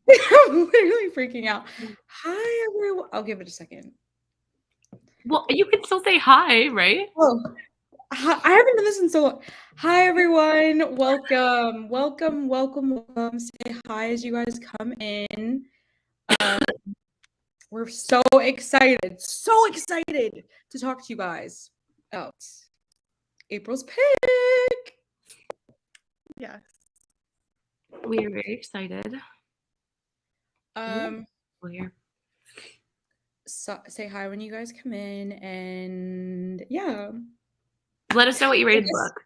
I'm literally freaking out. Hi, everyone. I'll give it a second. Well, you can still say hi, right? Oh, I haven't done this in so long. Hi, everyone. Welcome, welcome, welcome, welcome. Say hi as you guys come in. Um, we're so excited to talk to you guys about April's pick. Yes. We are very excited. Um, We're say hi when you guys come in, and yeah. Let us know what you rated the book.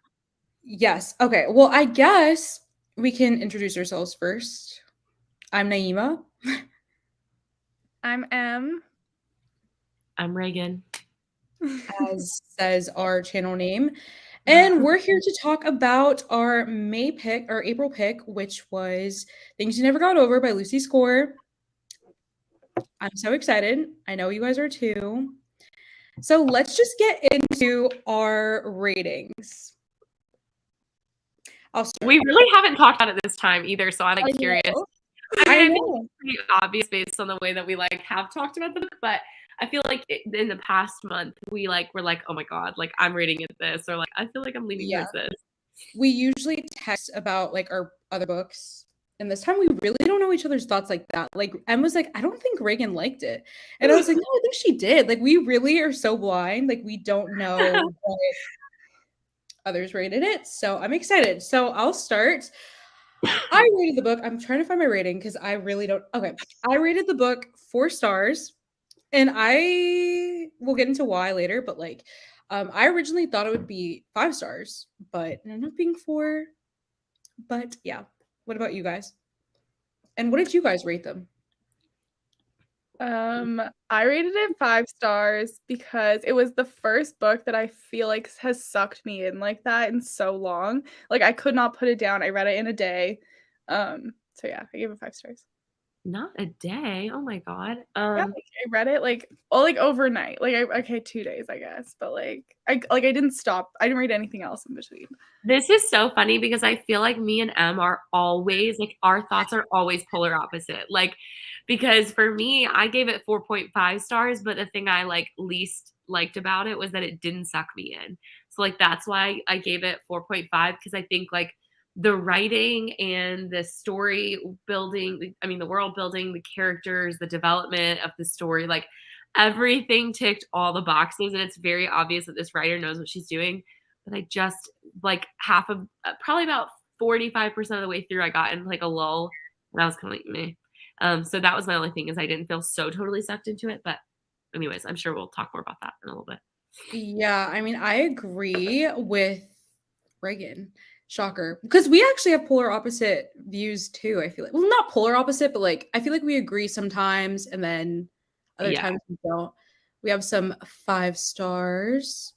Yes. Okay. Well, I guess we can introduce ourselves first. I'm Naima. I'm M. I'm Reagan. As says our channel name. And we're here to talk about our May pick, our April pick, which was Things You Never Got Over by Lucy Score. I'm so excited. I know you guys are too. So let's just get into our ratings. I'll start. We really haven't talked about it this time either, so I'm curious. I think know. it's pretty obvious based on the way that we have talked about the book, but I feel like in the past month we were like, oh my god, I'm rating it this, or I feel like I'm leaning towards this. We usually text about our other books, and this time we really don't know each other's thoughts like that. Em was like, I don't think Reagan liked it, and I was like, no, I think she did. We really are so blind, we don't know what others rated it. So I'm excited. So I'll start. I rated the book. I'm trying to find my rating because I really don't. Okay, I rated the book 4 stars, and I will get into why later. But I originally thought it would be 5 stars, but it ended up being 4. But yeah, what about you guys? And what did you guys rate them? I rated it 5 stars because it was the first book that I feel like has sucked me in like that in so long. I could not put it down. I read it in a day. So yeah, I gave it 5 stars. Not a day. Oh my god. Yeah, I read it overnight. Okay, 2 days, I guess. But I didn't stop. I didn't read anything else in between. This is so funny because I feel like me and Em are always our thoughts are always polar opposite. Because for me, I gave it 4.5 stars, but the thing I least liked about it was that it didn't suck me in. So that's why I gave it 4.5, because I think the writing and the story building, the world building, the characters, the development of the story, everything ticked all the boxes, and it's very obvious that this writer knows what she's doing. But I just half of probably about 45% of the way through, I got in a lull, and I was kind of meh. So that was my only thing, is I didn't feel so totally sucked into it. But anyways, I'm sure we'll talk more about that in a little bit. Yeah, I agree with Reagan. Shocker. Because we actually have polar opposite views too, I feel like. Well, not polar opposite, but I feel like we agree sometimes and then other times we don't. We have some 5 stars.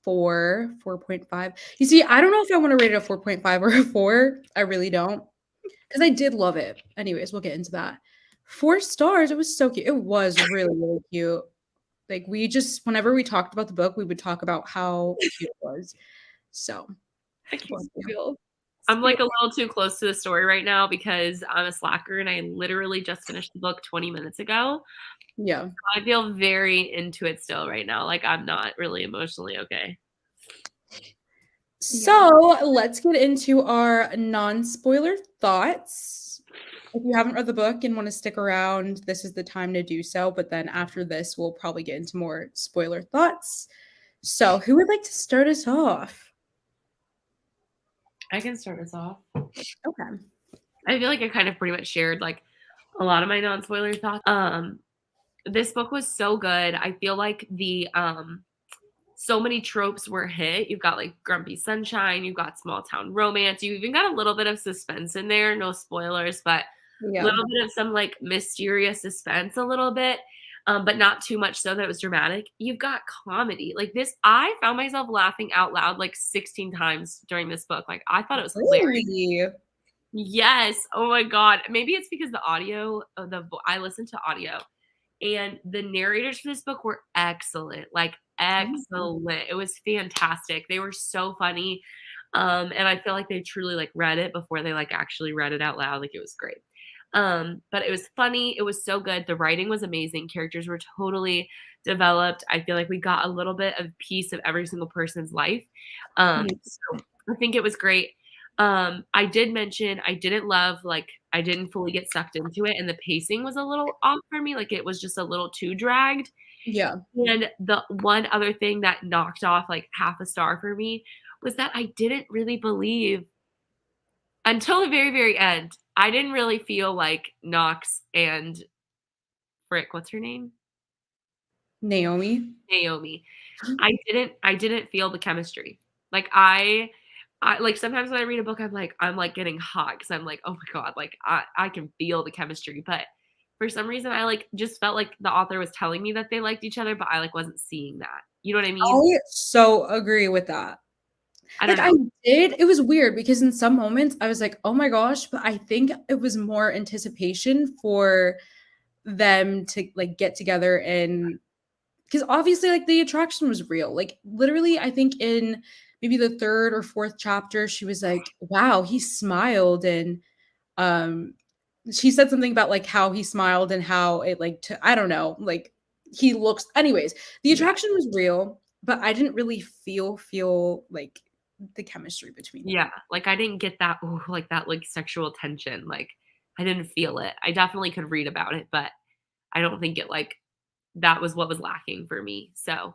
4.5. You see, I don't know if I want to rate it a 4.5 or a 4. I really don't. Because I did love it. Anyways, we'll get into that. 4 stars. It was so cute. It was really, really cute. We just, whenever we talked about the book, we would talk about how cute it was. So, I'm a little too close to the story right now because I'm a slacker and I literally just finished the book 20 minutes ago. Yeah. I feel very into it still right now. I'm not really emotionally okay. So let's get into our non-spoiler thoughts. If you haven't read the book and want to stick around, this is the time to do so. But then after this, we'll probably get into more spoiler thoughts. So who would like to start us off? I can start us off. Okay. I feel like I kind of pretty much shared a lot of my non-spoiler thoughts. This book was so good. I feel like the so many tropes were hit. You've got grumpy sunshine, you've got small town romance, you even got a little bit of suspense in there. No spoilers, but a little bit of some mysterious suspense, a little bit. But not too much so that it was dramatic. You've got comedy. This, I found myself laughing out loud 16 times during this book. I thought it was hilarious. Yes. Oh my god. Maybe it's because the audio, I listened to audio, and the narrators for this book were excellent. Excellent. It was fantastic. They were so funny. And I feel like they truly read it before they actually read it out loud. It was great. But it was funny. It was so good. The writing was amazing. Characters were totally developed. I feel like we got a little bit of piece of every single person's life. Mhm. So I think it was great. I did mention I didn't love, like, I didn't fully get sucked into it, and the pacing was a little off for me. Like, it was just a little too dragged. Yeah. And the one other thing that knocked off like half a star for me was that I didn't really believe until the very, very end. I didn't really feel like Knox and Frick, what's her name? Naomi. Naomi. I didn't feel the chemistry. Like I like sometimes when I read a book, I'm like getting hot because I'm like, oh my God, like I can feel the chemistry. But for some reason I like just felt like the author was telling me that they liked each other, but I like wasn't seeing that. You know what I mean? I so agree with that. I don't Like I know. did, it was weird because in some moments I was like, "Oh my gosh," but I think it was more anticipation for them to like get together and because obviously like the attraction was real. Like literally I think in maybe the third or fourth chapter she was like, "Wow, he smiled," and um she said something about like how he smiled and how it like I don't know, like he looks anyways. The Yeah. attraction was real, but I didn't really feel like the chemistry between them. Yeah, like, I didn't get that, ooh, like, that, like, sexual tension, like, I didn't feel it. I definitely could read about it, but I don't think it, like that was what was lacking for me, so,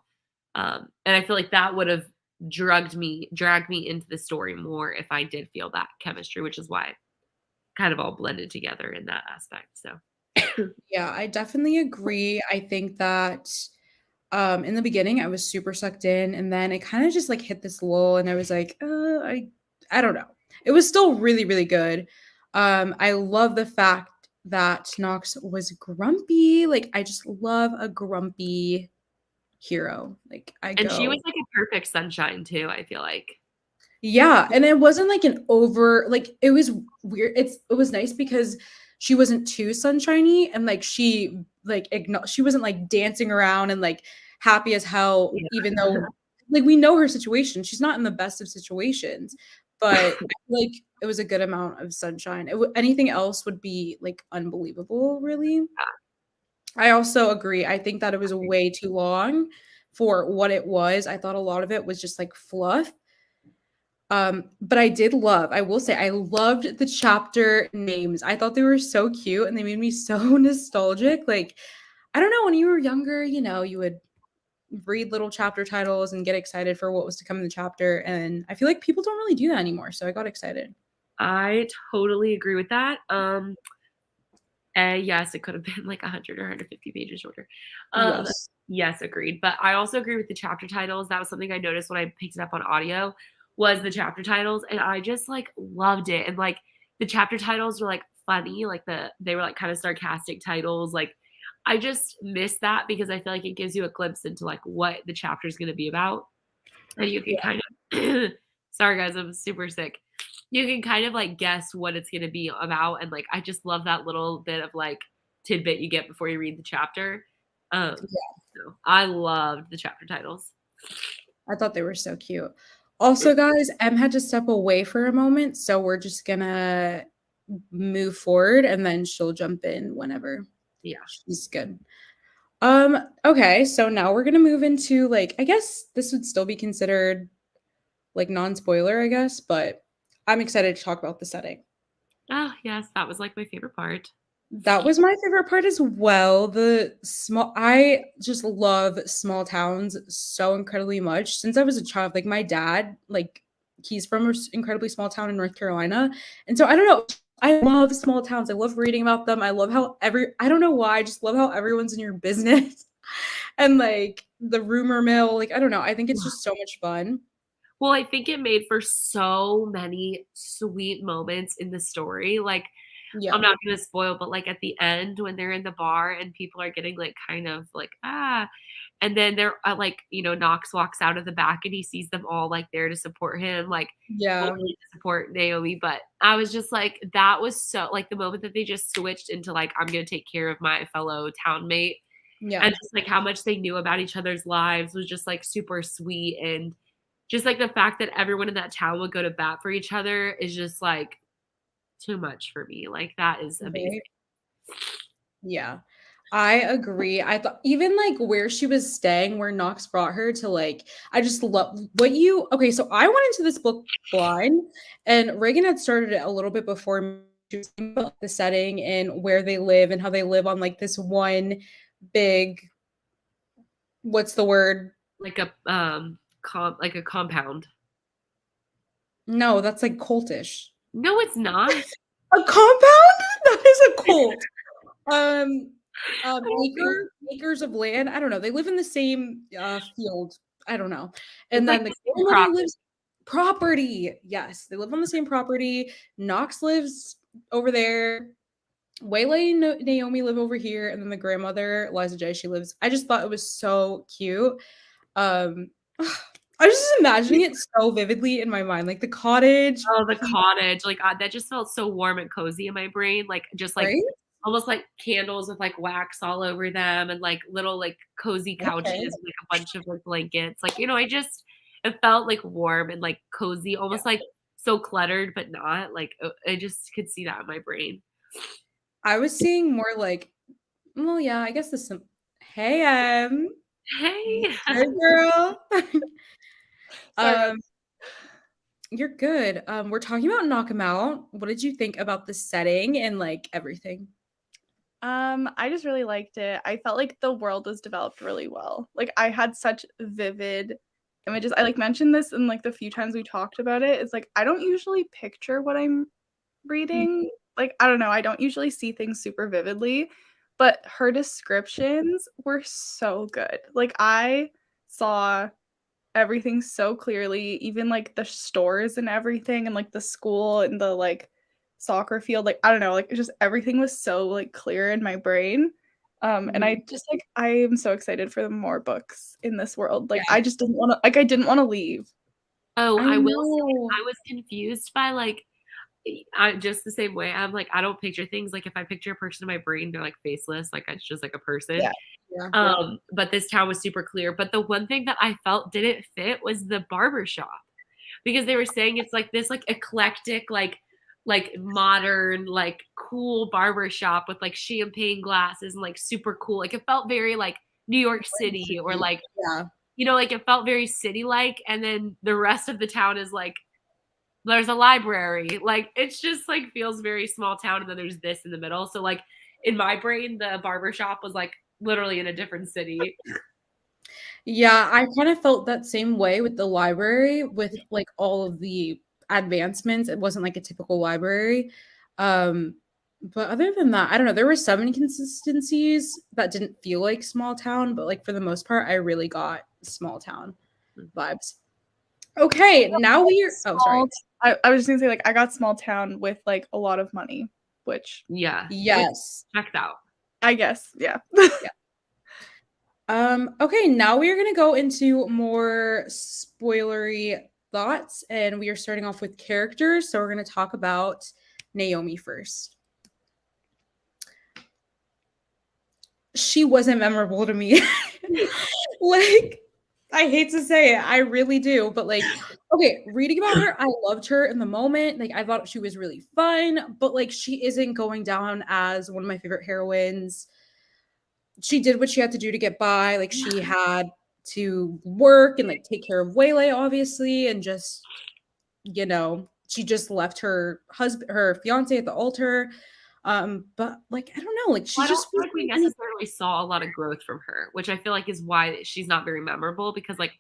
and I feel like that would've dragged me into the story more if I did feel that chemistry, which is why it kind of all blended together in that aspect, so Yeah, I definitely agree. I think that in the beginning I was super sucked in and then it kind of just like hit this lull and I was like, I don't know. It was still really, really good. I love the fact that Knox was grumpy. Like I just love a grumpy hero. Like I and she was, go, like, a perfect sunshine too, I feel like. yeah, and it wasn't like an over like it was weird. It was nice because she wasn't too sunshiny and like she wasn't like dancing around and like happy as hell, Yeah. even though like we know her situation. She's not in the best of situations, but I feel like it was a good amount of sunshine. Anything else would be like unbelievable, really. I also agree. I think that it was way too long for what it was. I thought a lot of it was just like fluff. But I will say I loved the chapter names. I thought they were so cute and they made me so nostalgic. Like, I don't know, when you were younger, you know, you would read little chapter titles and get excited for what was to come in the chapter. And I feel like people don't really do that anymore. So I got excited. I totally agree with that, yes, it could have been like 100 or 150 pages shorter. Um, Yes. yes, agreed. But I also agree with the chapter titles. That was something I noticed when I picked it up on audio was the chapter titles, and I just like loved it. And like the chapter titles were like funny, like they were like kind of sarcastic titles. Like I just miss that because I feel like it gives you a glimpse into like what the chapter is going to be about, and you can kind of sorry guys, I'm super sick. You can kind of like guess what it's gonna be about, and like I just love that little bit of like tidbit you get before you read the chapter. So I loved the chapter titles. I thought they were so cute. Also, guys, Em had to step away for a moment, so we're just gonna move forward and then she'll jump in whenever Yeah. she's good. Okay, so now we're gonna move into like I guess this would still be considered like non-spoiler, I guess, but I'm excited to talk about the setting. Oh, yes, that was like my favorite part. That was my favorite part as well. I just love small towns so incredibly much. Since I was a child, like my dad, like he's from an incredibly small town in North Carolina. And so I don't know, I love small towns. I love reading about them. I love how I don't know why, I just love how everyone's in your business and like the rumor mill. Like I don't know, I think it's just so much fun. Well, I think it made for so many sweet moments in the story. Like, I'm Yeah. not gonna spoil, but like at the end when they're in the bar and people are getting like kind of like, and then they're like, Knox walks out of the back and he sees them all like there to support him, like Yeah. totally to support Naomi. But I was just like, that was so like the moment that they just switched into like, I'm gonna take care of my fellow townmate. Yeah. And just like how much they knew about each other's lives was just like super sweet. And just like the fact that everyone in that town would go to bat for each other is just like too much for me. Like that is amazing. Right? Yeah. I agree. I thought even like where she was staying, where Knox brought her to, like, I just love what you okay. So I went into this book blind, and Reagan had started it a little bit before me. She was talking about the setting and where they live and how they live on like this one big, what's the word? Like a like a compound. No, that's like cultish. No, it's not. A compound? That is a cult. Acres of land. I don't know. They live in the same field. I don't know. And It's then like the grandmother lives property. Yes, they live on the same property. Knox lives over there. Waylay and Naomi live over here, and then the grandmother, Liza J, she lives. I just thought it was so cute. Um, I was just imagining it so vividly in my mind, like the cottage. Oh, the cottage. Like that just felt so warm and cozy in my brain. Like just like Right? almost like candles with like wax all over them and like little like cozy couches Okay. with like a bunch of like blankets. Like, I just it felt like warm and like cozy, almost like so cluttered, but not. Like I just could see that in my brain. I was seeing more like, well, yeah, I guess this. Hey, Hey. hey, girl. Sorry. You're good. We're talking about Knock 'Em Out. What did you think about the setting and like everything? I just really liked it. I felt like the world was developed really well. Like I had such vivid images. I like mentioned this in like the few times we talked about it. It's like I don't usually picture what I'm reading. Like I don't know, I don't usually see things super vividly, but her descriptions were so good. Like I saw everything so clearly, even like the stores and everything and like the school and the like soccer field. Like I don't know, like it's just everything was so like clear in my brain. And I just like I am so excited for the more books in this world. Like Yeah. I just didn't want to like I didn't want to leave. Oh, I I will say know. I was confused by like I just the same way. I'm like, I don't picture things like if I picture a person in my brain, they're like faceless, like it's just like a person. Yeah. Yeah. But this town was super clear. But the one thing that I felt didn't fit was the barber shop because they were saying it's like this like eclectic, like modern, like cool barber shop with like champagne glasses and like super cool. Like it felt very like New York City or like, Yeah. like it felt very city like. And then the rest of the town is like there's a library. Like it's just like feels very small town and then there's this in the middle. So like in my brain, the barber shop was like literally in a different city. Yeah, I kind of felt that same way with the library with like all of the advancements. It wasn't like a typical library. But other than that, I don't know. There were some inconsistencies that didn't feel like small town, but like for the most part, I really got small town vibes. Okay, now we're sorry. I was just gonna say like I got small town with like a lot of money, which Yeah. Yes. Checked out. I guess, yeah. Okay, now we are gonna go into more spoilery thoughts, and we are starting off with characters. So we're gonna talk about Naomi first. She wasn't memorable to me. Like, I hate to say it, I really do, but like, okay, reading about her, I loved her in the moment. Like, I thought she was really fun, but like, she isn't going down as one of my favorite heroines. She did what she had to do to get by. Like, she had to work and like take care of Waylay, obviously, and just, she just left her husband, her fiance at the altar. But like, I don't know, like, she I don't just feel like we necessarily saw a lot of growth from her, which I feel like is why she's not very memorable because like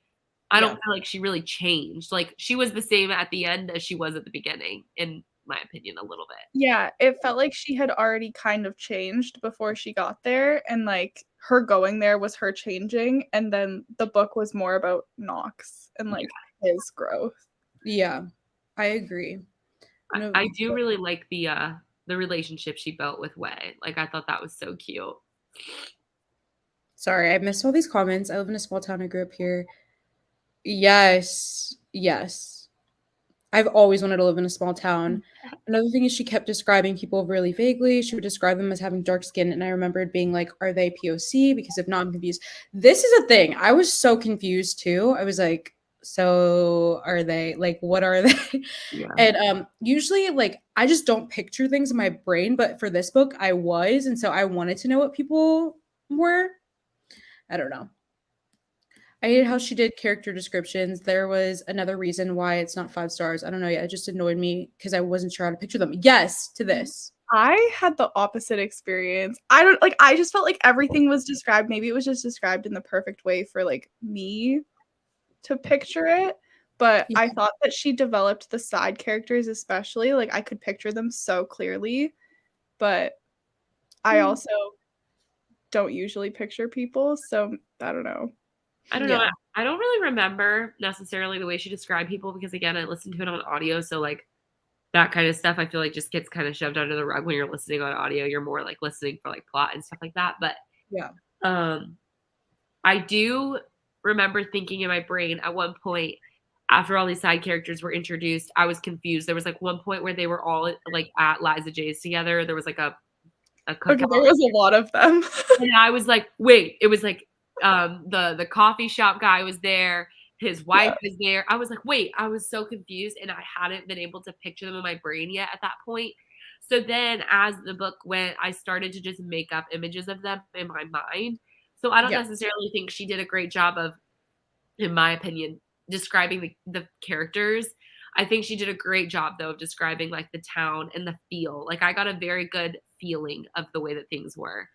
I don't feel like she really changed. Like she was the same at the end as she was at the beginning, in my opinion, a little bit. Yeah, it felt like she had already kind of changed before she got there, and like her going there was her changing, and then the book was more about Knox and like his growth. Yeah, I agree. I do really like the relationship she built with Way. Like I thought that was so cute. Sorry, I missed all these comments. I live in a small town. I grew up here. Yes. I've always wanted to live in a small town. Another thing is she kept describing people really vaguely. She would describe them as having dark skin, and I remembered being like, are they POC? Because if not, I'm confused. This is a thing. I was so confused too. I was like, so are they? Like, what are they? Yeah. And usually, like, I just don't picture things in my brain, but for this book, I was, and so I wanted to know what people were. I don't know. I hated how she did character descriptions. There was another reason why it's not 5 stars. I don't know. Yeah, it just annoyed me because I wasn't sure how to picture them. Yes, to this. I had the opposite experience. I just felt like everything was described. Maybe it was just described in the perfect way for like me to picture it. But Yeah. I thought that she developed the side characters, especially. Like I could picture them so clearly. But I also don't usually picture people. So I don't know. I don't know. Yeah. I don't really remember necessarily the way she described people because again, I listened to it on audio, so like that kind of stuff I feel like just gets kind of shoved under the rug when you're listening on audio. You're more like listening for like plot and stuff like that. But Yeah. I do remember thinking in my brain at one point after all these side characters were introduced, I was confused. There was like one point where they were all like at Liza J's together. There was like a Okay, cookout. there was a lot of them. And I was like, wait, it was like the coffee shop guy was there, his wife was there. I was like, wait, I was so confused and I hadn't been able to picture them in my brain yet at that point. So then as the book went, I started to just make up images of them in my mind. So I don't necessarily think she did a great job of, in my opinion, describing the characters. I think she did a great job though of describing like the town and the feel. Like I got a very good feeling of the way that things were.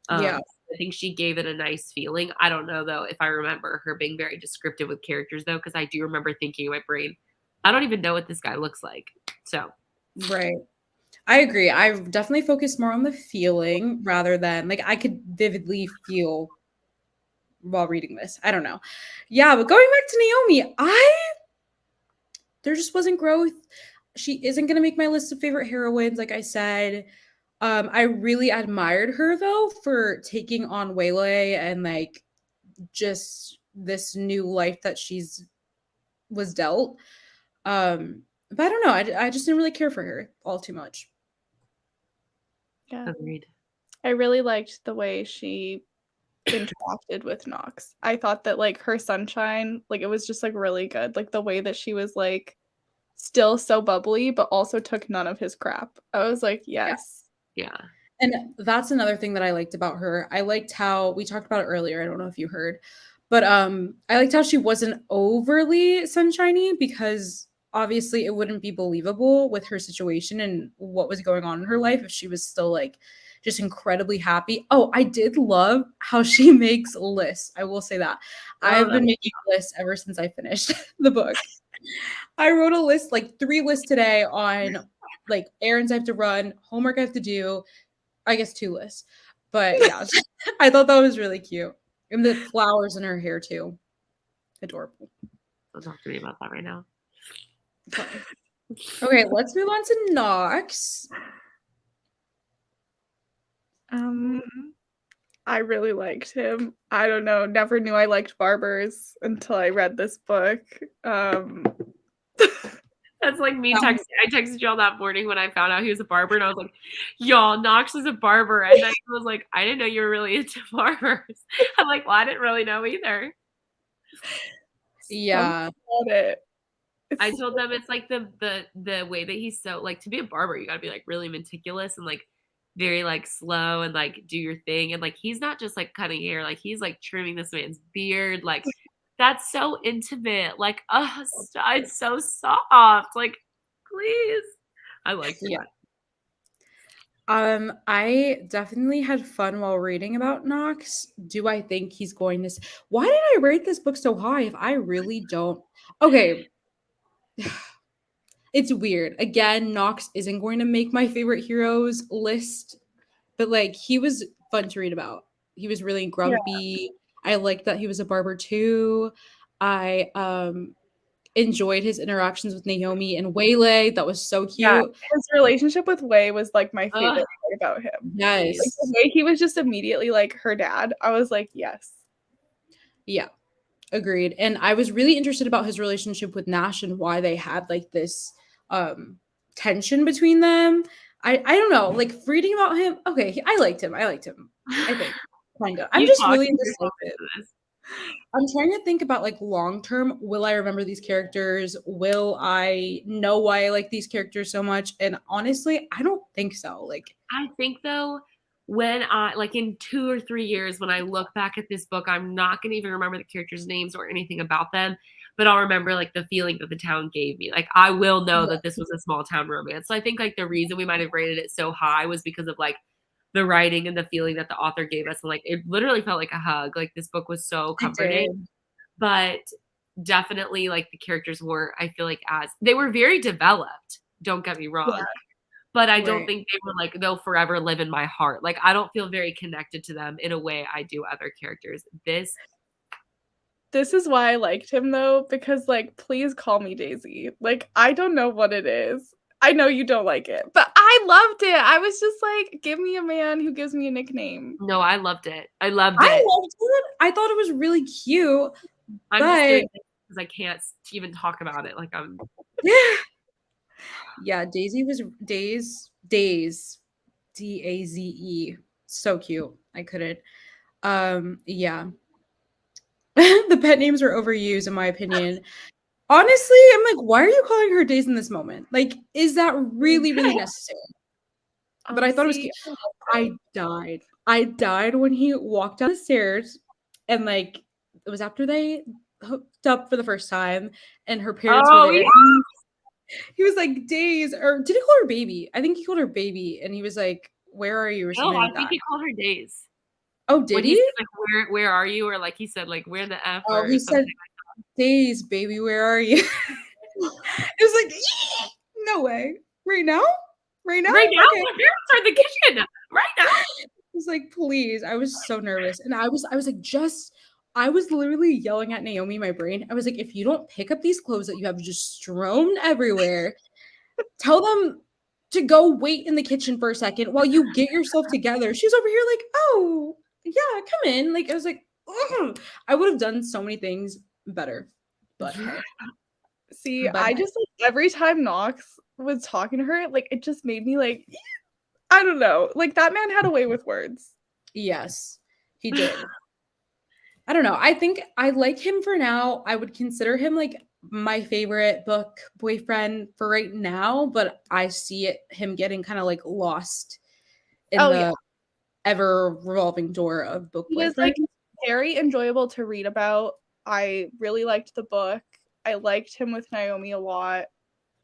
Yeah. I think she gave it a nice feeling. I don't know though if I remember her being very descriptive with characters though, because I do remember thinking in my brain, I don't even know what this guy looks like. So Right. I agree. I definitely focus more on the feeling rather than like I could vividly feel while reading this. I don't know. Yeah, but going back to Naomi, there just wasn't growth. She isn't gonna make my list of favorite heroines, like I said. I really admired her though for taking on Waylay and like just this new life that she's was dealt. But I don't know. I just didn't really care for her all too much. Yeah. agreed. I really liked the way she interacted with Knox. I thought that like her sunshine, like it was just like really good. Like the way that she was like still so bubbly, but also took none of his crap. I was like, yes. Yeah. And that's another thing that I liked about her. I liked how we talked about it earlier. I don't know if you heard, but I liked how she wasn't overly sunshiny because obviously it wouldn't be believable with her situation and what was going on in her life if she was still like just incredibly happy. Oh, I did love how she makes lists. I will say that. I've been making lists ever since I finished the book. I wrote a list, like 3 lists today on like errands I have to run, homework I have to do. I guess 2 lists. But yeah, I thought that was really cute. And the flowers in her hair too. Adorable. Don't talk to me about that right now. Okay, let's move on to Knox. I really liked him. I don't know, never knew I liked barbers until I read this book. That's like me texting. I texted y'all that morning when I found out he was a barber, and I was like, y'all, Knox is a barber. And I was like, I didn't know you were really into barbers. I'm like, well, I didn't really know either. Yeah. I told them it's like the way that he's so like to be a barber, you gotta be like really meticulous and like very like slow and like do your thing. And like he's not just like cutting hair, like he's like trimming this man's beard. Like that's so intimate. Like, oh, it's so soft. Like, please. I liked it. Yeah. I definitely had fun while reading about Knox. Do I think he's going to Why did I rate this book so high if I really don't? Okay. It's weird. Again, Knox isn't going to make my favorite heroes list, but like he was fun to read about. He was really grumpy. Yeah. I liked that he was a barber too. I enjoyed his interactions with Naomi and Waylay. That was so cute. Yeah, his relationship with Way was like my favorite thing about him. Yes. Like, the way he was just immediately like her dad. I was like, yes. Yeah. Agreed. And I was really interested about his relationship with Nash and why they had like this tension between them. I don't know, like reading about him. Okay, I liked him. I think kind of. I'm just really indecisive. I'm trying to think about like long term. Will I remember these characters? Will I know why I like these characters so much? And honestly, I don't think so. Like, I think though, when I like in 2 or 3 years, when I look back at this book, I'm not gonna even remember the characters' names or anything about them, but I'll remember like the feeling that the town gave me. Like I will know that this was a small town romance. So I think like the reason we might have rated it so high was because of like the writing and the feeling that the author gave us. And like it literally felt like a hug. Like this book was so comforting. But definitely like the characters weren't, I feel like, as they were very developed, don't get me wrong. Yeah. But I don't Right. think they were like they'll forever live in my heart. Like I don't feel very connected to them in a way I do other characters. This is why I liked him though, because like, please call me Daisy. Like, I don't know what it is. I know you don't like it, but I loved it. I was just like, give me a man who gives me a nickname. No, I loved it. I loved I it. loved it. I thought it was really cute. I'm but just doing it because I can't even talk about it. Like I'm yeah, Daisy was Daze, Daze, so cute. I couldn't. Yeah. The pet names were overused in my opinion. Honestly, I'm like, why are you calling her Days in this moment? Like, is that really, really necessary? But I thought it was cute. I died. I died when he walked down the stairs and like it was after they hooked up for the first time and her parents were there. yeah. He was like, Days, or did he call her baby? I think he called her baby, and he was like, where are you? Or No, something I like think that. he called her Days. Oh, did When he? he said, like, where are you? Or like he said, like, where the F Oh, or he something. said, Days, baby, where are you? It was like, "Eek, no way. Right now? Right now? Right now, Okay. my parents are in the kitchen. Right now. I was like, please. I was so nervous. And I was like, I was literally yelling at Naomi in my brain. I was like, if you don't pick up these clothes that you have just strewn everywhere, tell them to go wait in the kitchen for a second while you get yourself together. She's over here like, oh, yeah, come in. Like, I was like, ugh. I would have done so many things better. But hey. See, But I just like every time Knox was talking to her, like it just made me like, I don't know, like that man had a way with words. yes, he did. I don't know. I think I like him for now. I would consider him like my favorite book boyfriend for right now, but I see him getting kind of like lost in the ever revolving door of book He boyfriend. was like very enjoyable to read about. I really liked the book. I liked him with Naomi a lot.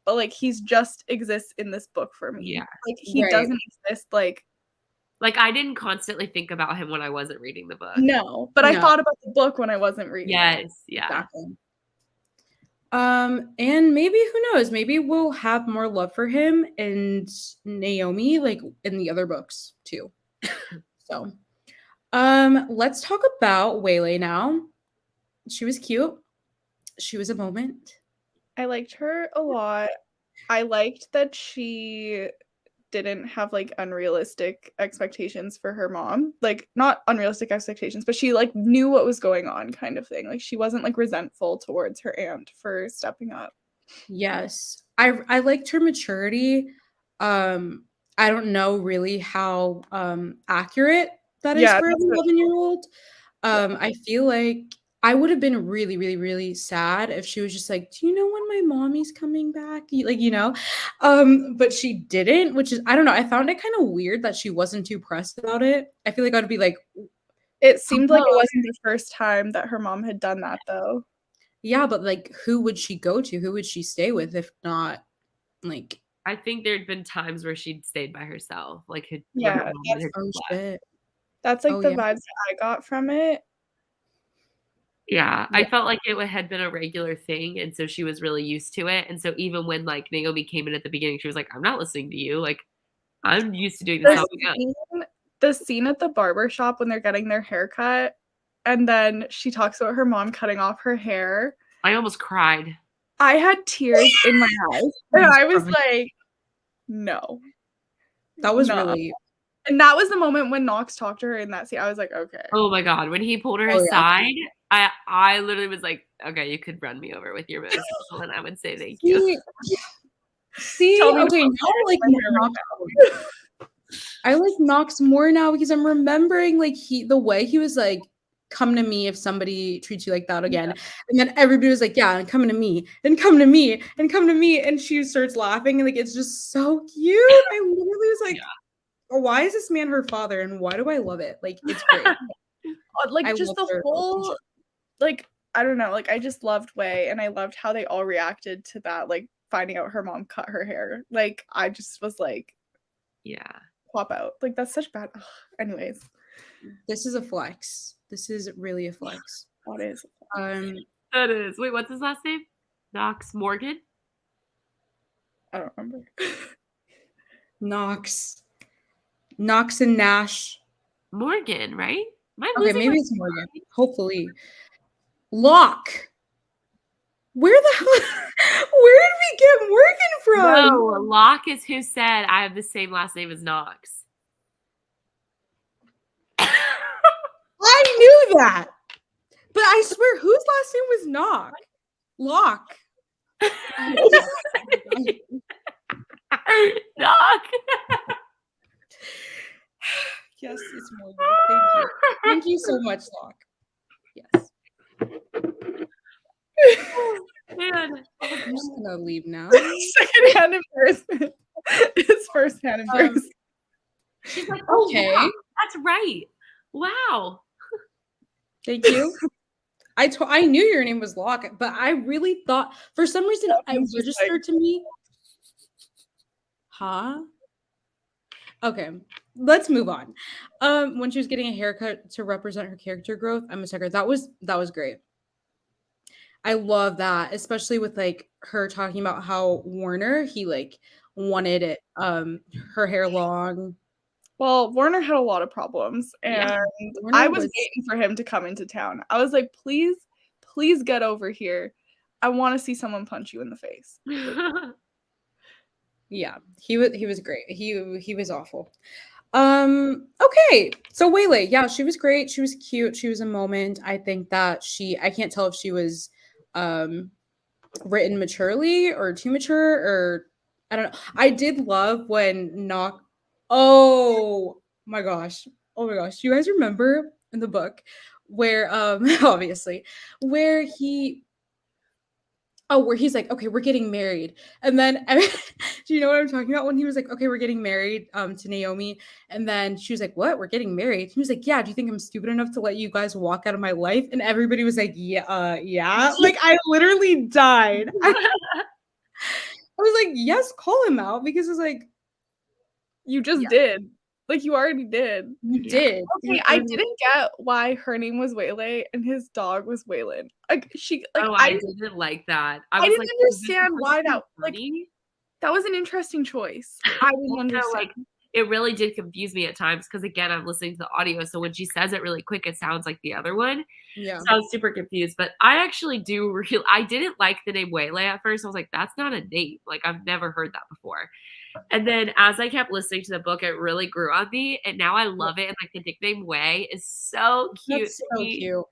But like he's just exists in this book for me. Yeah. Like he Right. doesn't exist like I didn't constantly think about him when I wasn't reading the book. no, but I No. thought about the book when I wasn't reading. Yes, yeah. Exactly. And maybe who knows? Maybe we'll have more love for him and Naomi, like in the other books too. So, let's talk about Waylay now. She was cute. She was a moment. I liked her a lot. I liked that she didn't have like unrealistic expectations for her mom. Like not unrealistic expectations, but she like knew what was going on kind of thing. Like she wasn't like resentful towards her aunt for stepping up. Yes. I liked her maturity. I don't know really how accurate that is Yeah, for an that's what- 11-year-old. I feel like I would have been really, really, really sad if she was just like, do you know when my mommy's coming back? Like, but she didn't, which is, I don't know. I found it kind of weird that she wasn't too pressed about it. I feel like I'd be like, It seemed like it wasn't the first time that her mom had done that though. yeah, but like, who would she go to? Who would she stay with if not like, I think there'd been times where she'd stayed by herself. Like Yeah, oh shit. that's like Oh, the yeah. vibes that I got from it. Yeah, I felt like it had been a regular thing, and so she was really used to it. And so even when like Naomi came in at the beginning, she was like, "I'm not listening to you. Like, I'm used to doing this all again." The scene at the barber shop when they're getting their hair cut, and then she talks about her mom cutting off her hair. I almost cried. I had tears in my eyes, and I was like, "No." That was No. really. And that was the moment when Knox talked to her in that scene. I was like, okay. Oh my god, when he pulled her Oh, yeah. aside, I literally was like, "Okay, you could run me over with your motorcycle, and I would say thank you." See, Tell me okay, now I like Knox. I like Knox more now because I'm remembering like the way he was like, come to me if somebody treats you like that again. And then everybody was like, yeah, and come to me, and come to me, and come to me. And she starts laughing, and like it's just so cute. I literally was like, oh, why is this man her father? And why do I love it? Like it's great. Like I just love the their whole relationship. like I don't know, like I just loved Wei, and I loved how they all reacted to that, like finding out her mom cut her hair. Like I just was like, Yeah. pop out. Like that's such bad. Ugh. Anyways, This is a flex. This is really a flex. what is? That is. Wait, what's his last name? Knox Morgan? I don't remember. Knox and Nash. Morgan, right? Am I Okay, losing maybe my it's Morgan. Hopefully. Locke. Where the hell? Where did we get Morgan from? No, Locke is who said I have the same last name as Knox. I knew that. But I swear, whose last name was Locke? Knock. Yes, it's Morgan. Thank you. Thank you so much, Locke. Yes. Man. I'm just gonna leave now. Secondhand embarrassment. It's firsthand embarrassment. She's like, Okay. wow, that's right. Wow. Thank you. I knew your name was Locke, but I really thought for some reason I registered to me. Huh? Okay, let's move on. When she was getting a haircut to represent her character growth, I'm a sucker. That was great. I love that, especially with like her talking about how Warner, he like wanted it her hair long. Well, Warner had a lot of problems, and Warner I was waiting for him to come into town. I was like, please get over here. I want to see someone punch you in the face. Yeah, he was great. He was awful. Okay, so Waylay, yeah, she was great. She was cute. She was a moment. I think that I can't tell if she was written maturely or too mature, or I don't know. I did love when oh my gosh. Oh my gosh. Do you guys remember in the book where obviously where he's like, okay, we're getting married. And then do you know what I'm talking about? When he was like, okay, we're getting married to Naomi. And then she was like, what? We're getting married. He was like, yeah, do you think I'm stupid enough to let you guys walk out of my life? And everybody was like, yeah. Like I literally died. I was like, yes, call him out, because it's like, you just did. Like you already did. You did. Okay, I didn't get why her name was Waylay and his dog was Waylon. Like I didn't like that. I didn't understand why that that was an interesting choice. I didn't understand. Like it really did confuse me at times because again, I'm listening to the audio, so when she says it really quick, it sounds like the other one. Yeah. So I was super confused. But I actually I didn't like the name Waylay at first. I was like, that's not a name. Like I've never heard that before. And then as I kept listening to the book, it really grew on me. And now I love it. And like the nickname Way is so cute. That's so cute.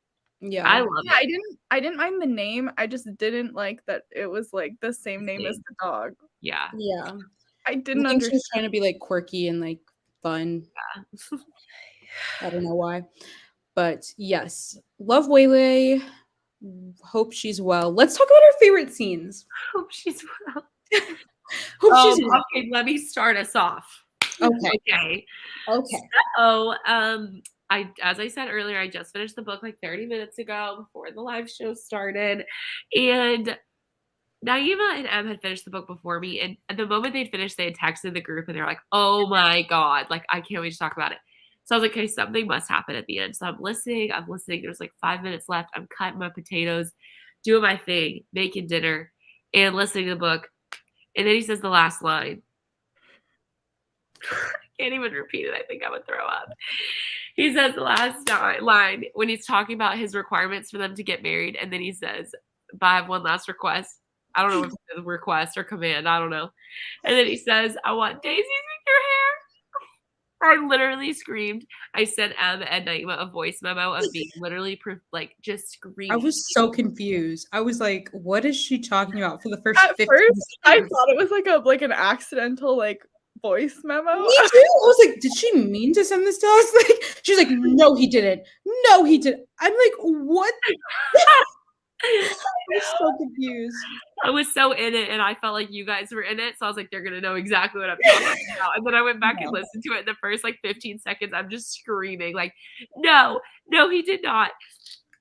Yeah. I love it. I didn't mind the name. I just didn't like that it was like the same name as the dog. Yeah. Yeah. I didn't I think understand. she was trying to be like quirky and like fun. Yeah. I don't know why. But yes. Love Waylay. Hope she's well. Let's talk about our favorite scenes. Hope she's well. Okay, let me start us off. Okay. So, as I said earlier, I just finished the book like 30 minutes ago before the live show started, and Naima and Em had finished the book before me, and at the moment they'd finished, they had texted the group, and they're like, "Oh my god, like I can't wait to talk about it." So I was like, "Okay, something must happen at the end." So I'm listening. There's like 5 minutes left. I'm cutting my potatoes, doing my thing, making dinner, and listening to the book. And then he says the last line. I can't even repeat it. I think I would throw up. He says the last line when he's talking about his requirements for them to get married. And then he says, but I have one last request. I don't know if it's a request or command. I don't know. And then he says, I want daisies in your hair. I literally screamed. I sent Em and Naima a voice memo of me literally just screaming. I was so confused. I was like, what is she talking about for the first At 15 first, I seconds? thought it was like an accidental like voice memo. Me too. I was like, did she mean to send this to us? Like, she's like, no, he didn't. No, he didn't. I'm like, what? I was so confused. I was so in it, and I felt like you guys were in it, so I was like, they're gonna know exactly what I'm talking about. And then I went back and listened to it. In the first like 15 seconds, I'm just screaming like, no, he did not.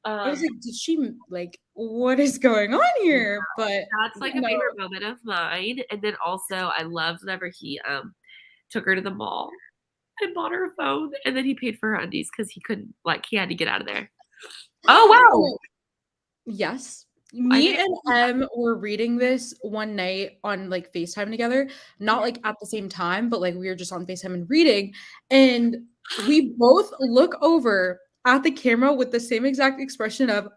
I was like, did she like what is going on here? But that's like a favorite moment of mine. And then also I loved whenever he took her to the mall and bought her a phone, and then he paid for her undies because he couldn't, like, he had to get out of there. Oh wow. Yes. Me and Em were reading this one night on like FaceTime together, not like at the same time, but like we were just on FaceTime and reading, and we both look over at the camera with the same exact expression of,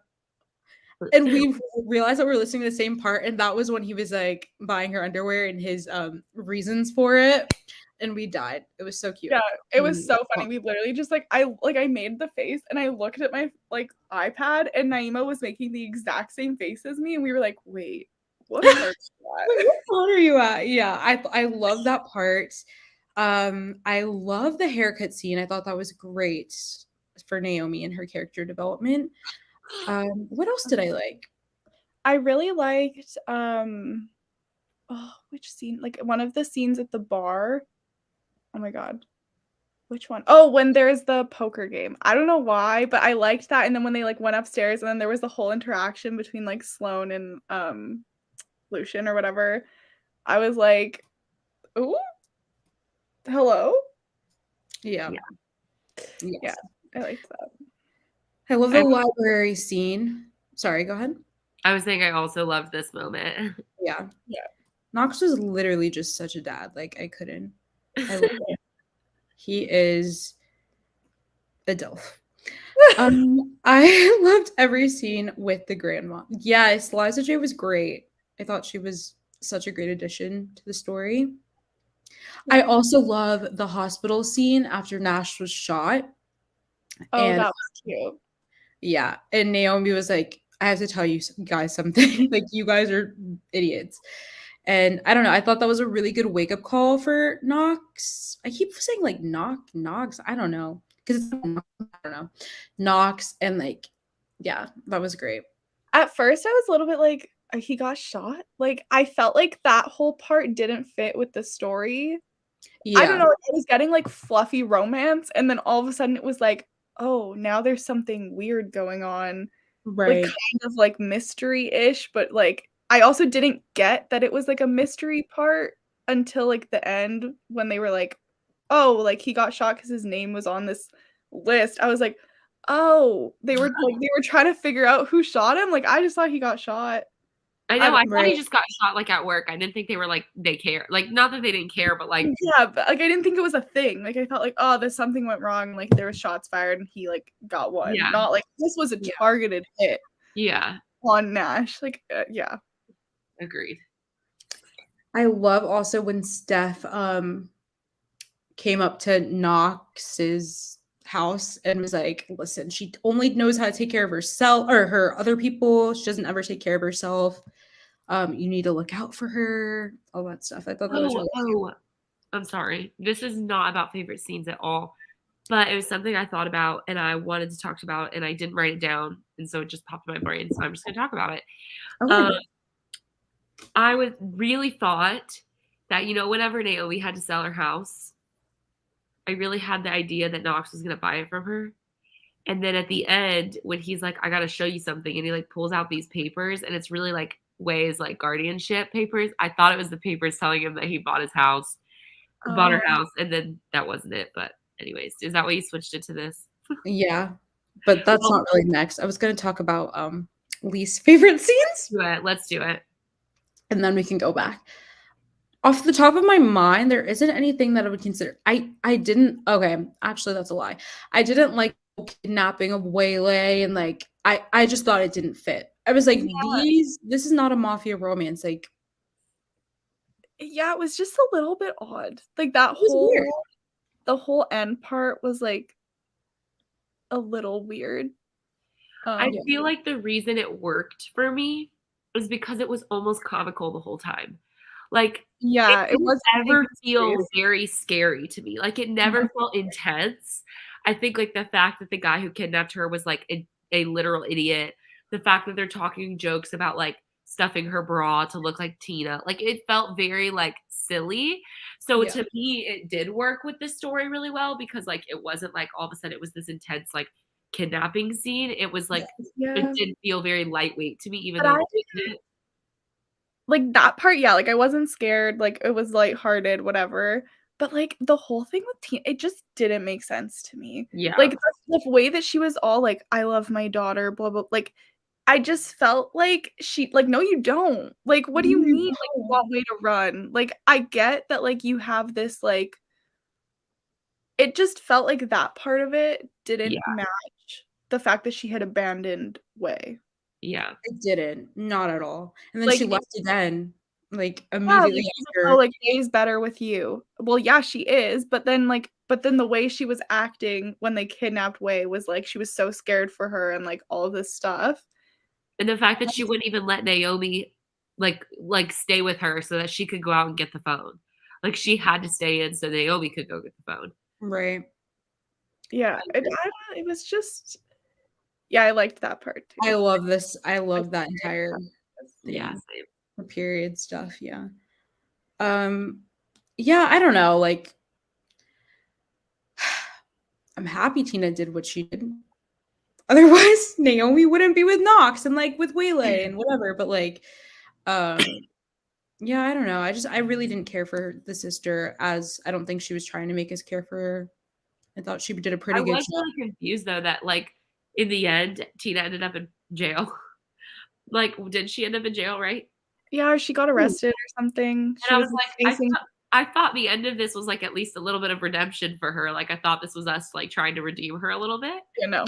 and we realized that we're listening to the same part, and that was when he was like buying her underwear and his reasons for it, and we died. It was so cute. Yeah, it was so funny. We literally just I made the face and I looked at my like iPad, and Naima was making the exact same face as me, and we were like, wait, what part is that? What part are you at? Yeah, I love that part. I love the haircut scene. I thought that was great for Naomi and her character development. What else did I like? I really liked which scene? Like one of the scenes at the bar. Oh my god. Which one? Oh, when there's the poker game. I don't know why, but I liked that. And then when they like went upstairs, and then there was the whole interaction between like Sloane and Lucian or whatever. I was like, ooh, hello? Yeah. Yes. Yeah, I liked that. I love the library scene. Sorry, go ahead. I was saying I also loved this moment. Yeah. Knox was literally just such a dad. Like, I couldn't. I love it. He is a DILF. I loved every scene with the grandma. Yes, Liza J was great. I thought she was such a great addition to the story. I also love the hospital scene after Nash was shot. Oh, that was cute. Yeah, and Naomi was like, I have to tell you guys something. Like, you guys are idiots. And I don't know. I thought that was a really good wake-up call for Knox. I keep saying like Knox. I don't know. Because I don't know. Knox, and like, yeah, that was great. At first I was a little bit like, he got shot. Like, I felt like that whole part didn't fit with the story. Yeah. I don't know. I was getting like fluffy romance, and then all of a sudden it was like, oh, now there's something weird going on. Right. Like kind of like mystery-ish, but like I also didn't get that it was like a mystery part until like the end, when they were like, oh, like he got shot because his name was on this list. I was like, oh, they were trying to figure out who shot him. Like, I just thought he got shot. I know. I thought he just got shot like at work. I didn't think they were like, they care. Like, not that they didn't care, but like, yeah, but like I didn't think it was a thing. Like, I thought like, oh, there's something went wrong. Like, there was shots fired and he like got one. Yeah. Not like this was a targeted hit. Yeah. On Nash. Like, yeah. Agreed. I love also when Steph came up to Knox's house and was like, listen, she only knows how to take care of herself or her other people. She doesn't ever take care of herself. You need to look out for her, all that stuff. I thought that was really cute. I'm sorry. This is not about favorite scenes at all, but it was something I thought about and I wanted to talk about, and I didn't write it down, and so it just popped in my brain, so I'm just going to talk about it. Okay. I really thought that, you know, whenever Naomi had to sell her house, I really had the idea that Knox was going to buy it from her. And then at the end, when he's like, I got to show you something, and he like pulls out these papers, and it's really like Way's like guardianship papers. I thought it was the papers telling him that he bought his house, bought her house, and then that wasn't it. But anyways, is that why you switched it to this? Yeah, but that's not really next. I was going to talk about least favorite scenes. Let's do it. And then we can go back. Off the top of my mind, there isn't anything that I would consider. I didn't. Okay, actually, that's a lie. I didn't like kidnapping of Waylay, and like I just thought it didn't fit. I was like, this is not a mafia romance. Like, yeah, it was just a little bit odd. Like that the whole end part was like a little weird. I feel like the reason it worked for me was because it was almost comical the whole time. Like, Yeah, it didn't was ever taken feel seriously. very scary to me. Like, it never felt intense. I think, like, the fact that the guy who kidnapped her was, like, a literal idiot, the fact that they're talking jokes about, like, stuffing her bra to look like Tina, like, it felt very, like, silly. So Yeah. to me, it did work with the story really well because, like, it wasn't like all of a sudden it was this intense, like, kidnapping scene. It was, like, it Yeah, did feel very lightweight to me even but though I it didn't didn't. like, that part, yeah, like, I wasn't scared, like, it was lighthearted, whatever, but, like, the whole thing with Tina, it just didn't make sense to me. Yeah. Like, the way that she was all like, "I love my daughter, blah, blah," like, I just felt like she like, "No, you don't." Like, what do you mean, like, you want way to run? Like, I get that, like, you have this, like it just felt like that part of it didn't Yeah. match the fact that she had abandoned Way. Yeah. It didn't, not at all. And then Like, she left again, like, yeah, immediately like, she's like, "Oh, after. like, Way's better with you." Well, yeah, she is, but then the way she was acting when they kidnapped Way was like she was so scared for her and, like, all of this stuff. And the fact that she wouldn't even let Naomi, stay with her so that she could go out and get the phone. Like, she had to stay in so Naomi could go get the phone. Right. Yeah, I it agree. I don't it was just yeah, I liked that part I too. love this. I I love that entire Yeah, thing, same. the period stuff, yeah. Um, yeah, I don't know, like, I'm happy Tina did what she did. Otherwise, Naomi wouldn't be with Knox and, like, with Waylay and whatever, but, like, um, yeah, I don't know. I really didn't care for the sister as I don't think she was trying to make us care for her. I thought she did a I pretty good was job. really confused though that, like, in the end, Tina ended up in jail. Like, did she end up in jail, right? Yeah, or she got arrested or something. And She I was, was like, like, facing I thought the end of this was, like, at least a little bit of redemption for her. Like, I thought this was us, like, trying to redeem her a little bit, you know.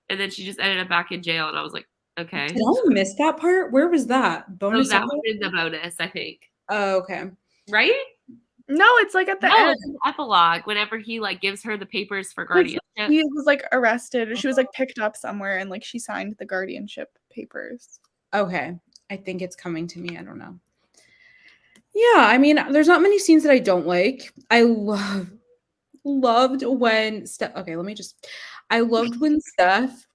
and then she just ended up back in jail, and I was like, Did "Okay." I miss that part? Where was that? So Bonus that was episode? in the bonus, I think. Oh, okay. Right? No, it's, like, at the No, end. it's an epilogue whenever he, like, gives her the papers for Like, guardianship. he was, like, arrested or she was, like, picked up somewhere and, like, she signed the guardianship papers. Okay. I think it's coming to me. I don't know. Yeah, I mean, there's not many scenes that I don't like. Loved when Steph. Okay, let me just. I loved when Steph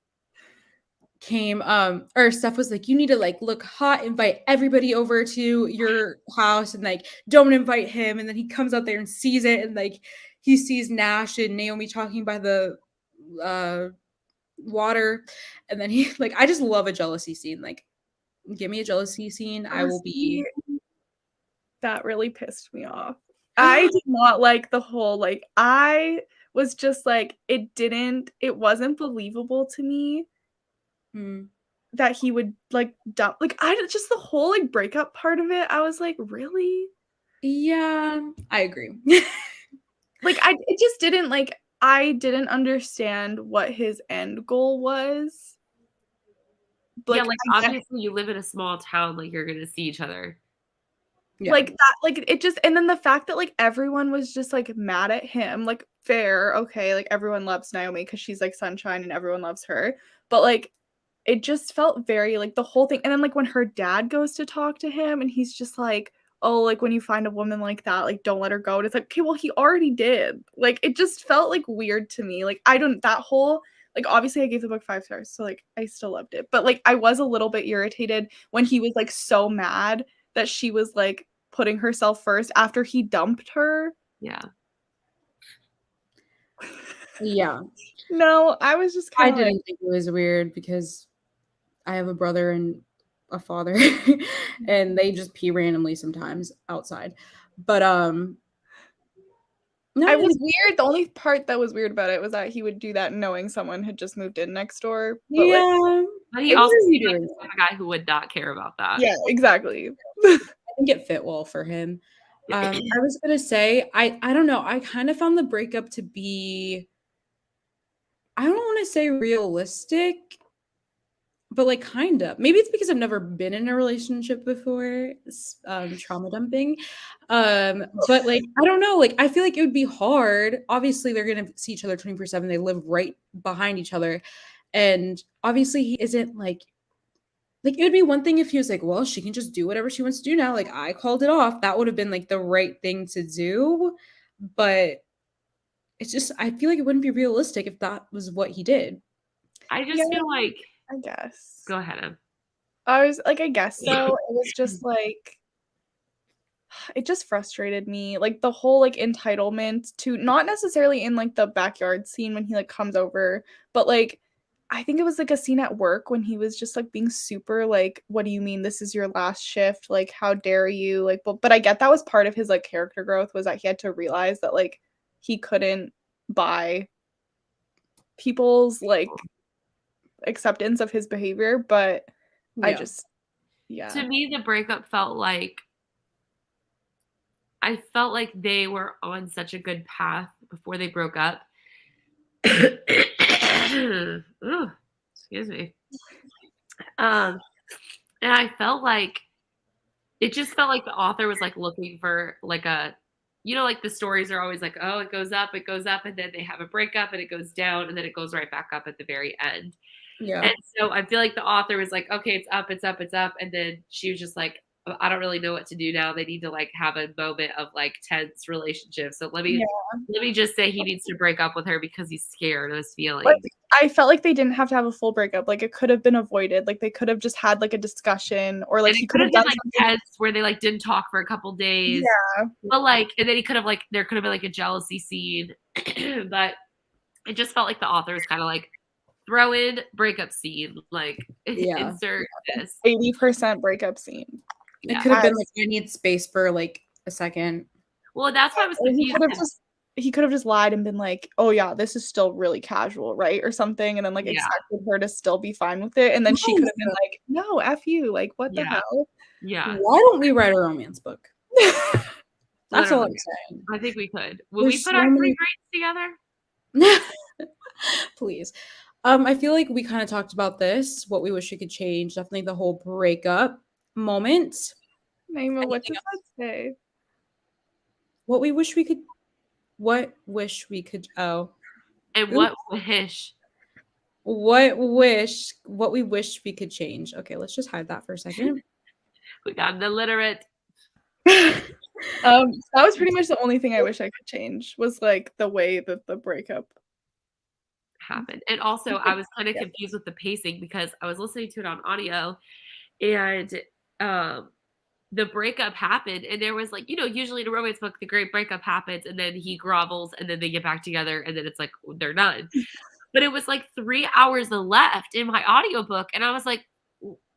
came. Or Steph was like, "You need to like look hot, invite everybody over to your house, and like don't invite him." And then he comes out there and sees it, and like he sees Nash and Naomi talking by the uh water, and then he like. I just love a jealousy scene. Like, give me a jealousy scene. I Oh, will see, be. that really pissed me off. I did not like the whole, like I was just like, it wasn't believable to me Hmm. that he would, like, dump like, I just the whole, like, breakup part of it, I was like, "Really?" Yeah, I agree. Like, it just didn't, like I didn't understand what his end goal was. Yeah, Like, like, I get obviously, you live in a small town, like, you're gonna see each other. Yeah. like, it just and then the fact that, like, everyone was just, like, mad at him, like, fair, okay, like, everyone loves Naomi because she's, like, sunshine and everyone loves her, but, like, it just felt very like, the whole thing and then, like, when her dad goes to talk to him and he's just like, "Oh, like, when you find a woman like that, like, don't let her go," and it's like, "Okay, well, he already did." Like, it just felt, like, weird to me, like, I don't that whole like, obviously, I gave the book 5 stars, so, like, I still loved it, but, like, I was a little bit irritated when he was, like, so mad that she was, like, putting herself first after he dumped her. Yeah. Yeah. No, I was just I kinda like didn't think it was weird because I have a brother and a father, and they just pee randomly sometimes outside. But, no, I I was think weird the only part that was weird about it was that he would do that knowing someone had just moved in next door, but, like, yeah. But he it also What are you seemed like doing? the type of guy who would not care about that. yeah, exactly. I think it fit well for him. I was gonna say, I don't know, I kind of found the breakup to be I don't wanna say realistic, but, like, kind of. Maybe it's because I've never been in a relationship before, trauma dumping, but, like, I don't know, like, I feel like it would be hard. Obviously, they're gonna see each other 24/7, they live right behind each other, and obviously, he isn't, like Like, it would be one thing if he was like, well, she can just do whatever she wants to do now. Like, I called it off. That would have been like the right thing to do. But it's just, I feel like it wouldn't be realistic if that was what he did. I just Yeah, feel like. I guess. Go ahead, Em. I was like, I guess so. It was just like, it just frustrated me. Like the whole like entitlement to, not necessarily in like the backyard scene when he like comes over, but like I think it was like a scene at work when he was just like being super like, what do you mean this is your last shift? Like, how dare you? Like, but I get that was part of his like character growth, was that he had to realize that like he couldn't buy people's like acceptance of his behavior. But I just, yeah. To me, the breakup felt like, I felt like they were on such a good path before they broke up. Ooh, excuse me. And I felt like it just felt like the author was like looking for like a, like the stories are always like, oh, it goes up, and then they have a breakup and it goes down and then it goes right back up at the very end. Yeah. And so I feel like the author was like, okay, it's up, it's up, it's up. And then she was just like, I don't really know what to do now. They need to like have a moment of like tense relationship. So let me just say he needs to break up with her because he's scared of his feelings. Like, I felt like they didn't have to have a full breakup. Like it could have been avoided. Like they could have just had like a discussion, or like he could have done like something tense where they like didn't talk for a couple days. Yeah. But like, and then he could have like, there could have been like a jealousy scene. But it just felt like the author was kind of like, throw in breakup scene, like insert this 80% breakup scene. It could have been like, I need space for like a second. Well, that's why I was confused. He could have just lied and been like, oh yeah, this is still really casual, right? Or something, and then like expected her to still be fine with it. And then she could have been like, no, F you, like what the hell? Yeah. Why don't we write a romance book? That's all I'm saying. I think we could. Will we put our 3 grades together? Please. I feel like we kind of talked about this, what we wish we could change. Definitely the whole breakup moment. Naima, what does that say? What we wish we could. Oh. And what wish? What we wish we could change. Okay, let's just hide that for a second. We got an illiterate. That was pretty much the only thing I wish I could change, was like the way that the breakup happened. And also I was kind of confused with the pacing because I was listening to it on audio, and the breakup happened, and there was like, usually in a romance book, the great breakup happens and then he grovels and then they get back together and then it's like, they're done. But it was like 3 hours left in my audiobook. And I was like,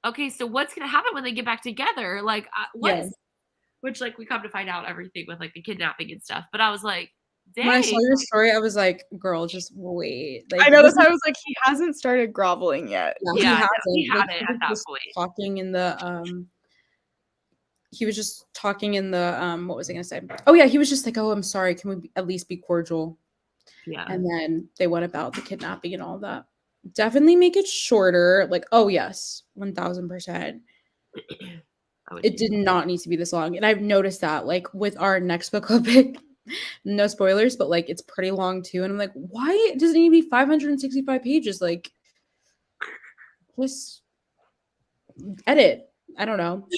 okay, so what's going to happen when they get back together? Like, which like we come to find out everything with like the kidnapping and stuff. But I was like, dang. When I saw your story, I was like, girl, just wait. Like, I know, that's why I was like, he hasn't started groveling yet. Yeah, he hadn't at that point. Talking in the he was just talking in the what was I gonna say? Oh yeah, he was just like, oh, I'm sorry, can we at least be cordial? Yeah. And then they went about the kidnapping and all that. Definitely make it shorter. Like, oh yes, 1000%. It did not need to be this long. And I've noticed that, like, with our next book club pick, no spoilers, but like it's pretty long too. And I'm like, why does it need to be 565 pages? Like, just edit. I don't know.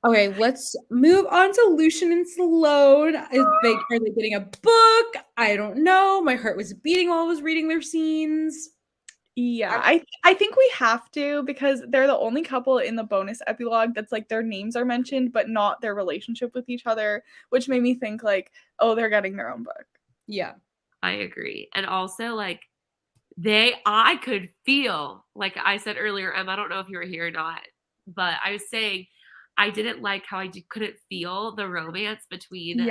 Okay, let's move on to Lucian and Sloane. Are they getting a book? I don't know. My heart was beating while I was reading their scenes. Yeah, I think we have to, because they're the only couple in the bonus epilogue that's like their names are mentioned, but not their relationship with each other, which made me think like, oh, they're getting their own book. Yeah, I agree. And also like I could feel, like I said earlier, Em, I don't know if you were here or not, but I was saying I didn't like how I couldn't feel the romance between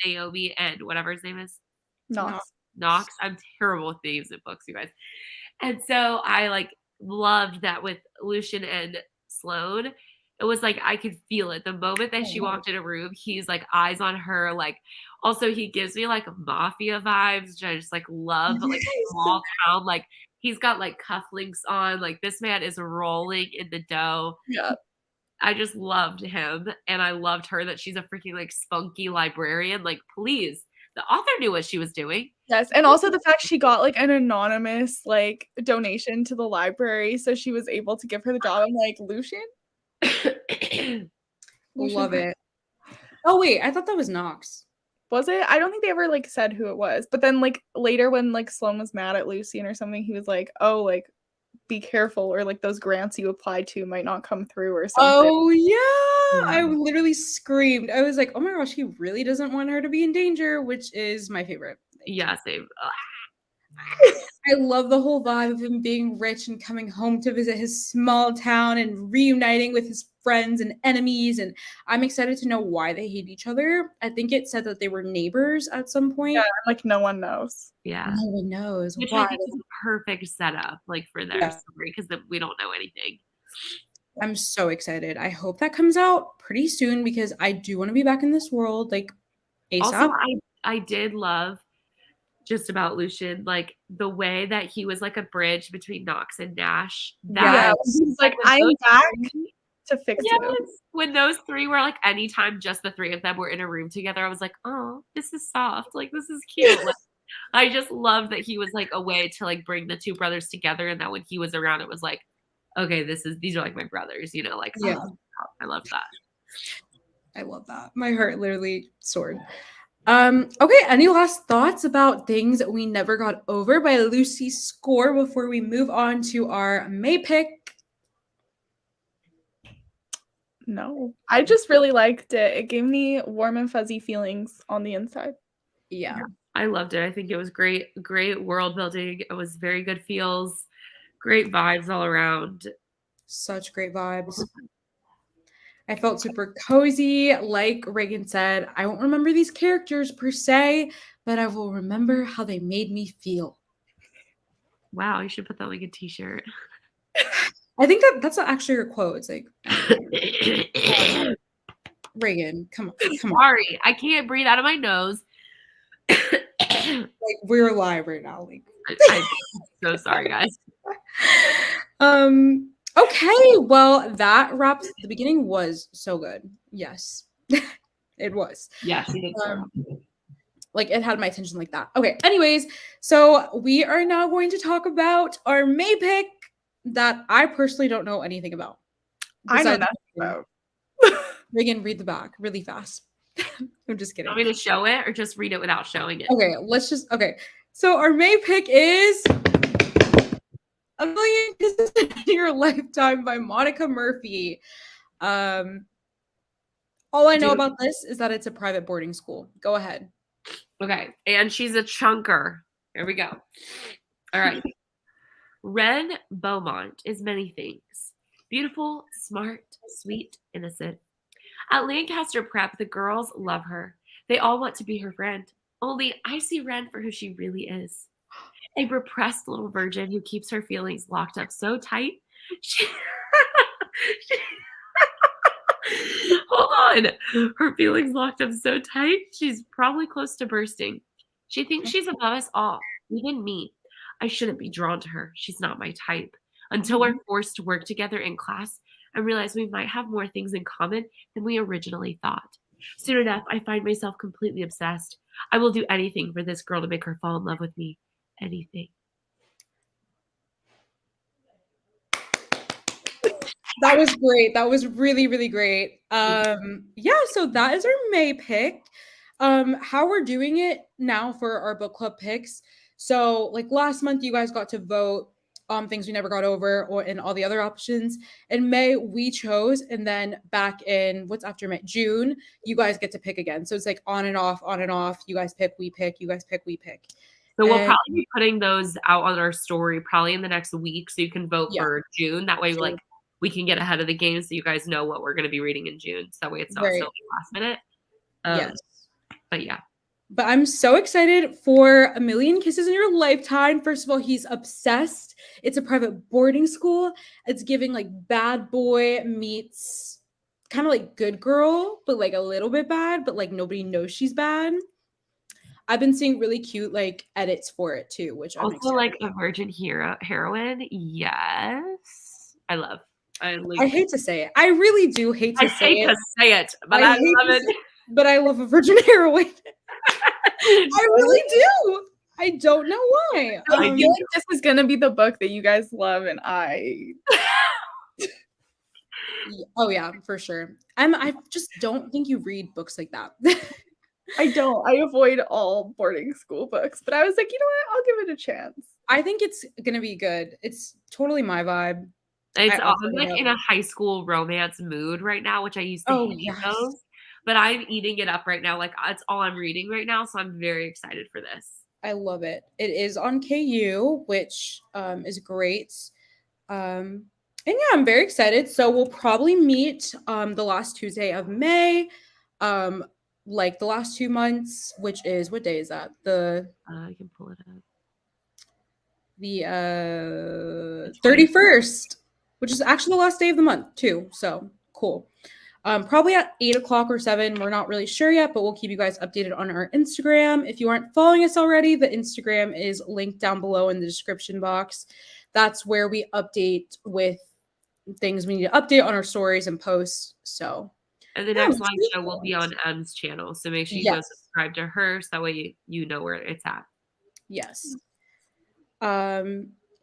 Naomi and whatever his name is. Knox. I'm terrible with names in books, you guys. And so I like loved that with Lucian and Sloane. It was like I could feel it. The moment that she walked in a room, he's like eyes on her. Like, also he gives me like mafia vibes, which I just like love. But like small town, like he's got like cufflinks on. Like this man is rolling in the dough. Yeah. I just loved him, and I loved her, that she's a freaking like spunky librarian. Like, please the author knew what she was doing. Yes, and also the fact she got like an anonymous like donation to the library, so she was able to give her the job. I'm like, Lucian? Love it. Oh wait, I thought that was Knox. Was it? I don't think they ever like said who it was. But then like later when like Sloane was mad at Lucian or something, he was like, oh, like be careful, or like those grants you applied to might not come through or something. Oh yeah. I literally screamed. I was like, oh my gosh, he really doesn't want her to be in danger, which is my favorite. Yeah, same. I love the whole vibe of him being rich and coming home to visit his small town and reuniting with his friends and enemies. And I'm excited to know why they hate each other. I think it said that they were neighbors at some point. Yeah, like no one knows. Yeah. No one knows Which why. I think is a perfect setup, like, for their story, because we don't know anything. I'm so excited. I hope that comes out pretty soon because I do want to be back in this world, like ASAP. Also, I did love just about Lucian, like the way that he was like a bridge between Knox and Nash. Yeah, he's like, I'm back to fix you. When those three were like, anytime just the three of them were in a room together, I was like, oh, this is soft. Like, this is cute. Like, I just love that he was like a way to like bring the two brothers together, and that when he was around, it was like, okay, these are like my brothers, you know, like, yeah. Oh, I love that. I love that. My heart literally soared. Okay, any last thoughts about things that we never got over by Lucy Score before we move on to our May pick? No, I just really liked it. It gave me warm and fuzzy feelings on the inside. Yeah. I loved it. I think it was great world building. It was very good feels, great vibes all around. Such great vibes. I felt super cozy. Like Reagan said, I won't remember these characters per se, but I will remember how they made me feel. Wow, you should put that like a t-shirt. I think that's actually her quote. It's like, Reagan, come on. Sorry, I can't breathe out of my nose. Like, we're live right now. Like, I'm so sorry, guys. Okay, well, that wraps. The beginning was so good. Yes, it was. Yeah, she did. Like, it had my attention like that. Okay, anyways, so we are now going to talk about our May pick that I personally don't know anything about. I know nothing about. Reagan, read the back really fast. I'm just kidding. Want me to show it or just read it without showing it? Okay. So our May pick is A Million Kisses in Your Lifetime by Monica Murphy. All I know about this is that it's a private boarding school. Go ahead. Okay. And she's a chunker. Here we go. All right. Ren Beaumont is many things. Beautiful, smart, sweet, innocent. At Lancaster Prep, the girls love her. They all want to be her friend. Only I see Ren for who she really is. A repressed little virgin who keeps her feelings locked up so tight. Hold on. Her feelings locked up so tight, she's probably close to bursting. She thinks she's above us all, even me. I shouldn't be drawn to her. She's not my type. Until we're forced to work together in class and realize we might have more things in common than we originally thought. Soon enough, I find myself completely obsessed. I will do anything for this girl to make her fall in love with me. Anything. That was great. That was really, really great. Yeah, so that is our May pick. How we're doing it now for our book club picks. So, like last month, you guys got to vote on things we never got over, or in all the other options. In May, we chose, and then back in what's after May, June, you guys get to pick again. So it's like on and off, on and off. You guys pick, we pick. You guys pick, we pick. So we'll probably be putting those out on our story probably in the next week, so you can vote for June. That way, like, we can get ahead of the game, so you guys know what we're going to be reading in June. So that way, it's not so last minute. Yes, but yeah. But I'm so excited for A Million Kisses in Your Lifetime. First of all, he's obsessed. It's a private boarding school. It's giving like bad boy meets kind of like good girl, but like a little bit bad, but like nobody knows she's bad. I've been seeing really cute like edits for it too, which I'm also like a virgin heroine. Yes, I love. I hate to say it. I really do hate to say it. But I love it. But I love a virgin heroine. I really do. I don't know why. I feel like this is gonna be the book that you guys love, and I. Oh yeah, for sure. I just don't think you read books like that. I don't. I avoid all boarding school books, but I was like, you know what? I'll give it a chance. I think it's gonna be good. It's totally my vibe. I'm like in a high school romance mood right now, which I used to hate those. But I'm eating it up right now. Like that's all I'm reading right now, so I'm very excited for this. I love it. It is on KU, which is great. And yeah, I'm very excited. So we'll probably meet the last Tuesday of May, like the last 2 months, which is what day is that? I can pull it up. The 31st, which is actually the last day of the month too. So cool. Probably at 8 o'clock or 7. We're not really sure yet, but we'll keep you guys updated on our Instagram. If you aren't following us already, the Instagram is linked down below in the description box. That's where we update with things we need to update on our stories and posts. So, and the next live show will be on M's channel. So make sure you go subscribe to her so that way you know where it's at. Yes.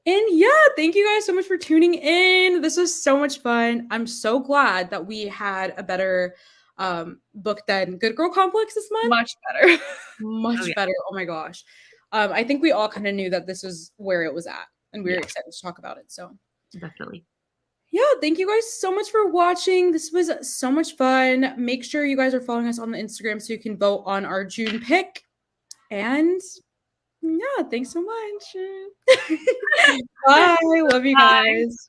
And yeah, thank you guys so much for tuning in. This was so much fun. I'm so glad that we had a better book than Good Girl Complex this month. Much better. Much better. Oh my gosh. I think we all kind of knew that this was where it was at, and we were excited to talk about it. So definitely. Yeah, thank you guys so much for watching. This was so much fun. Make sure you guys are following us on the Instagram so you can vote on our June pick. And yeah, thanks so much. Bye. Love you guys.